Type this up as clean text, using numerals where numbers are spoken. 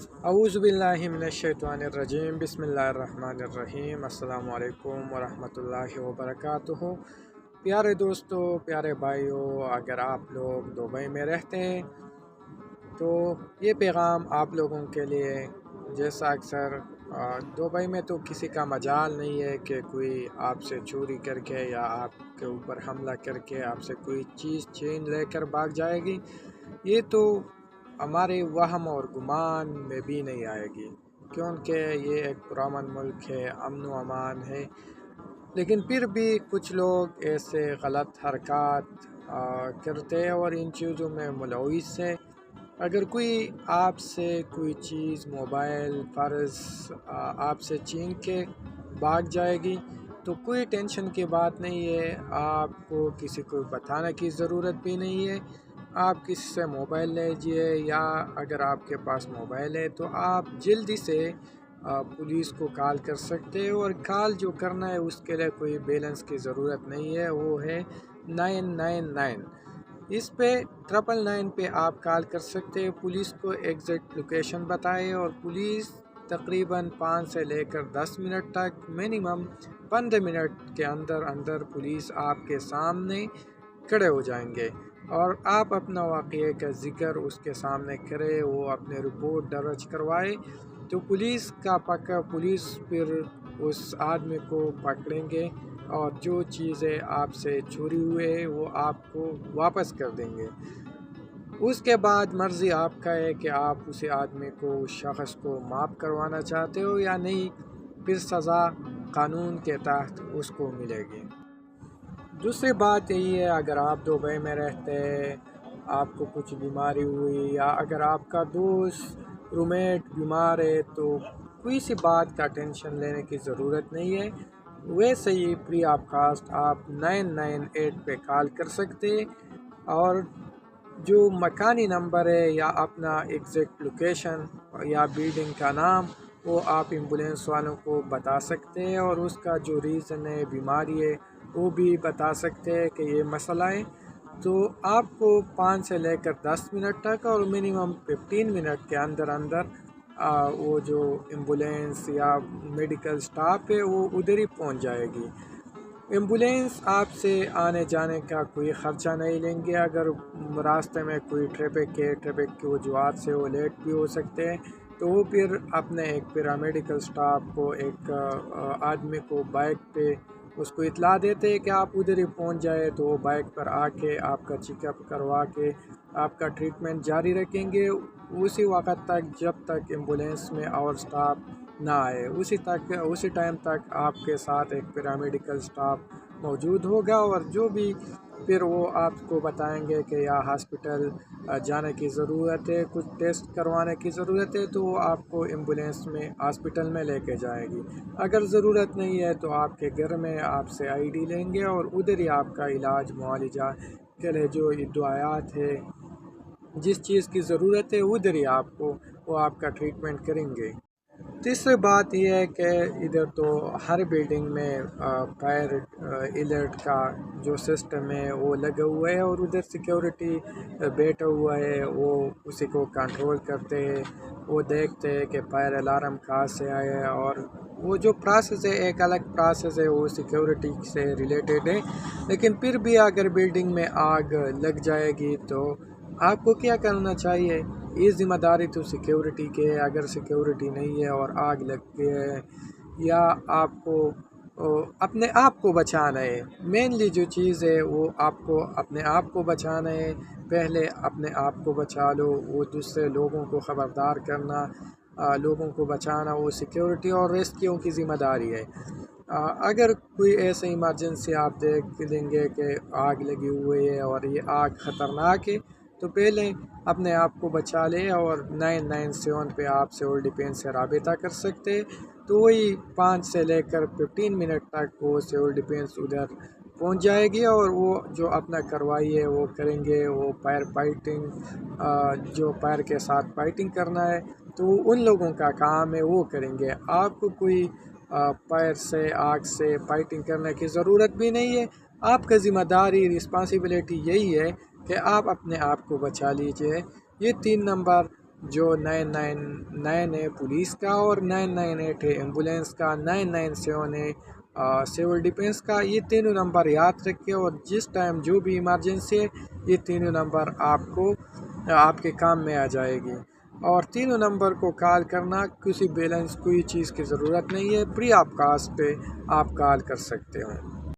اعوذ باللہ من الشیطان الرجیم، بسم اللہ الرحمن الرحیم۔ السلام علیکم ورحمۃ اللہ وبرکاتہ۔ پیارے دوستو، پیارے بھائیوں، اگر آپ لوگ دبئی میں رہتے ہیں تو یہ پیغام آپ لوگوں کے لیے، جیسا اکثر دبئی میں تو کسی کا مجال نہیں ہے کہ کوئی آپ سے چوری کر کے یا آپ کے اوپر حملہ کر کے آپ سے کوئی چیز چھین لے کر بھاگ جائے گی۔ یہ تو ہمارے وہم اور گمان میں بھی نہیں آئے گی، کیونکہ یہ ایک پرامن ملک ہے، امن و امان ہے۔ لیکن پھر بھی کچھ لوگ ایسے غلط حرکات کرتے ہیں اور ان چیزوں میں ملوث ہے۔ اگر کوئی آپ سے کوئی چیز، موبائل، پرس آپ سے چھین کے بھاگ جائے گی تو کوئی ٹینشن کی بات نہیں ہے، آپ کو کسی کو بتانے کی ضرورت بھی نہیں ہے۔ آپ کسی سے موبائل لیجئے، یا اگر آپ کے پاس موبائل ہے تو آپ جلدی سے پولیس کو کال کر سکتے ہو، اور کال جو کرنا ہے اس کے لیے کوئی بیلنس کی ضرورت نہیں ہے، وہ ہے 999۔ اس پہ 999 پہ آپ کال کر سکتے ہیں، پولیس کو ایگزیکٹ لوکیشن بتائے، اور پولیس تقریباً 5 سے لے کر 10 منٹ تک، منیمم 15 منٹ کے اندر اندر پولیس آپ کے سامنے کھڑے ہو جائیں گے، اور آپ اپنا واقعے کا ذکر اس کے سامنے کرے، وہ اپنے رپورٹ درج کروائے، تو پولیس پھر اس آدمی کو پکڑیں گے، اور جو چیزیں آپ سے چوری ہوئے وہ آپ کو واپس کر دیں گے۔ اس کے بعد مرضی آپ کا ہے کہ آپ اسی آدمی کو، اس شخص کو معاف کروانا چاہتے ہو یا نہیں، پھر سزا قانون کے تحت اس کو ملے گی۔ دوسری بات یہی ہے، اگر آپ دبئی میں رہتے ہیں، آپ کو کچھ بیماری ہوئی، یا اگر آپ کا دوست رومیٹ بیمار ہے، تو کوئی سی بات کا ٹینشن لینے کی ضرورت نہیں ہے۔ ویسے ہی فری آف کاسٹ آپ 998 پہ کال کر سکتے، اور جو مکانی نمبر ہے یا اپنا ایگزیکٹ لوکیشن یا بلڈنگ کا نام، وہ آپ ایمبولینس والوں کو بتا سکتے ہیں، اور اس کا جو ریزن ہے، بیماری ہے، وہ بھی بتا سکتے ہیں کہ یہ مسئلہ ہے۔ تو آپ کو 5 سے لے کر 10 منٹ تک، اور منیمم 15 منٹ کے اندر اندر وہ جو ایمبولینس یا میڈیکل سٹاف ہے وہ ادھر ہی پہنچ جائے گی۔ ایمبولینس آپ سے آنے جانے کا کوئی خرچہ نہیں لیں گے۔ اگر راستے میں کوئی ٹریفک کی وجوہات سے وہ لیٹ بھی ہو سکتے ہیں، تو وہ پھر اپنے ایک پیرامیڈیکل سٹاف کو، ایک آدمی کو بائک پہ اس کو اطلاع دیتے ہیں کہ آپ ادھر ہی پہنچ جائے، تو وہ بائک پر آ کے آپ کا چیک اپ کروا کے آپ کا ٹریٹمنٹ جاری رکھیں گے اسی وقت تک جب تک ایمبولینس میں اور سٹاف نہ آئے۔ اسی ٹائم تک آپ کے ساتھ ایک پیرامیڈیکل سٹاف موجود ہوگا، اور جو بھی پھر وہ آپ کو بتائیں گے کہ یا ہاسپٹل جانے کی ضرورت ہے، کچھ ٹیسٹ کروانے کی ضرورت ہے، تو وہ آپ کو ایمبولینس میں ہاسپٹل میں لے کے جائے گی۔ اگر ضرورت نہیں ہے تو آپ کے گھر میں آپ سے آئی ڈی لیں گے، اور ادھر ہی آپ کا علاج معالجہ کے لیے جو دعایات ہے، جس چیز کی ضرورت ہے، ادھر ہی آپ کو وہ آپ کا ٹریٹمنٹ کریں گے۔ تیسری بات یہ ہے کہ ادھر تو ہر بلڈنگ میں فائر الرٹ کا جو سسٹم ہے وہ لگا ہوا ہے، اور ادھر سیکیورٹی بیٹھا ہوا ہے، وہ اسی کو کنٹرول کرتے ہیں، وہ دیکھتے ہیں کہ فائر الارم کہاں سے آیا ہے، اور وہ جو پروسیس ہے ایک الگ پروسیس ہے، وہ سیکیورٹی سے ریلیٹڈ ہے۔ لیکن پھر بھی اگر بلڈنگ میں آگ لگ جائے گی تو آپ کو کیا کرنا چاہیے؟ یہ ذمہ داری تو سیکیورٹی کے ہے۔ اگر سیکیورٹی نہیں ہے اور آگ لگ گئی ہے، یا آپ کو اپنے آپ کو بچانا ہے، مینلی جو چیز ہے وہ آپ کو اپنے آپ کو بچانا ہے۔ پہلے اپنے آپ کو بچا لو، وہ دوسرے لوگوں کو خبردار کرنا، لوگوں کو بچانا، وہ سیکیورٹی اور ریسکیو کی ذمہ داری ہے۔ اگر کوئی ایسے ایمرجنسی آپ دیکھ لیں گے کہ آگ لگی ہوئی ہے اور یہ آگ خطرناک ہے، تو پہلے اپنے آپ کو بچا لے، اور 997 پہ آپ سول ڈیفینس سے رابطہ کر سکتے۔ تو وہی 5 سے لے کر 15 منٹ تک وہ سول ڈیفینس ادھر پہنچ جائے گی، اور وہ جو اپنا کارروائی ہے وہ کریں گے۔ وہ فائر فائٹنگ، جو فائر کے ساتھ فائٹنگ کرنا ہے، تو ان لوگوں کا کام ہے، وہ کریں گے۔ آپ کو کوئی فائر سے، آگ سے فائٹنگ کرنے کی ضرورت بھی نہیں ہے۔ آپ کا ذمہ داری، رسپانسبلٹی یہی ہے کہ آپ اپنے آپ کو بچا لیجئے۔ یہ 3 نمبر جو 999 ہے پولیس کا اور 998 ہے ایمبولینس کا، 997 ہے سول ڈیفینس کا۔ یہ تینوں نمبر یاد رکھیں اور جس ٹائم جو بھی ایمرجنسی ہے یہ تینوں نمبر آپ کو آپ کے کام میں آ جائے گی۔ اور تینوں نمبر کو کال کرنا، کسی بیلنس کوئی چیز کی ضرورت نہیں ہے، فری آف کاسٹ پہ آپ کال کر سکتے ہو۔